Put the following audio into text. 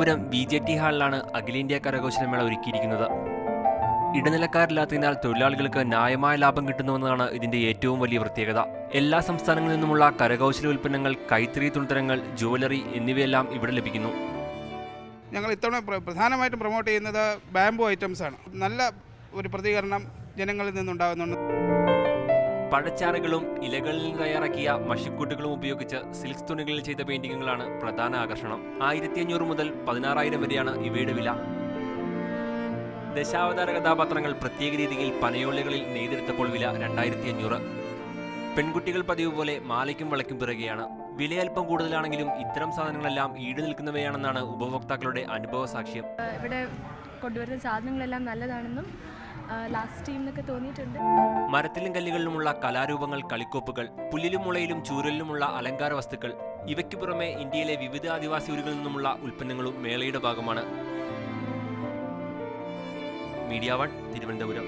Thiruvananthapuram VJT ഹാളിലാണ് അഖിലേന്ത്യാ കരകൗശലമേള ഒരുക്കിയിരിക്കുന്നത്. ഇടനിലക്കാരില്ലാത്തതിനാൽ തൊഴിലാളികൾക്ക് ന്യായമായ ലാഭം കിട്ടുന്നുവെന്നതാണ് ഇതിന്റെ ഏറ്റവും വലിയ പ്രത്യേകത. എല്ലാ സംസ്ഥാനങ്ങളിൽ നിന്നുമുള്ള കരകൗശല ഉൽപ്പന്നങ്ങൾ, കൈത്തറി തുണിത്തരങ്ങൾ, ജുവലറി എന്നിവയെല്ലാം ഇവിടെ ലഭിക്കുന്നു. ഞങ്ങൾ ഇത്തവണ പ്രധാനമായിട്ടും പ്രൊമോട്ട് ചെയ്യുന്നത് ബാംബു ഐറ്റംസ് ആണ്. നല്ല ഒരു പ്രതികരണം ജനങ്ങളിൽ നിന്നുണ്ടാകുന്നുണ്ട്. പഴച്ചാറുകളും ഇലകളിൽ നിന്ന് തയ്യാറാക്കിയ മഷിക്കൂട്ടുകളും ഉപയോഗിച്ച് സിൽക്ക് തുണികളിൽ ചെയ്ത പെയിന്റിങ്ങുകളാണ് പ്രധാന ആകർഷണം. 1500 മുതൽ 16,000 വരെയാണ് ഇവയുടെ വില. ദശാവതാര കഥാപാത്രങ്ങൾ പ്രത്യേക രീതിയിൽ പനയോളികളിൽ നെയ്തെടുത്തപ്പോൾ വില 2500. പെൺകുട്ടികൾ പതിവ് പോലെ മാലയ്ക്കും വളയ്ക്കും പിറകെയാണ്. വിലയൽപ്പം കൂടുതലാണെങ്കിലും ഇത്തരം സാധനങ്ങളെല്ലാം ഈട് നിൽക്കുന്നവയാണെന്നാണ് ഉപഭോക്താക്കളുടെ അനുഭവ സാക്ഷ്യം. ഇവിടെ കൊണ്ടുവരുന്ന സാധനങ്ങളെല്ലാം നല്ലതാണെന്നും ലാസ്റ്റ് ടീമിനൊക്കെ തോന്നിയിട്ടുണ്ട്. മരത്തിലും കല്ലുകളിലുമുള്ള കലാരൂപങ്ങൾ, കളിക്കോപ്പുകൾ, പുല്ലിലും മുളയിലും ചൂരലിലുമുള്ള അലങ്കാര വസ്തുക്കൾ, ഇവയ്ക്കു പുറമെ ഇന്ത്യയിലെ വിവിധ ആദിവാസി ഊരുകളിൽ നിന്നുമുള്ള ഉൽപ്പന്നങ്ങളും മേളയുടെ ഭാഗമാണ്. മീഡിയ 1 തിരുവനന്തപുരം.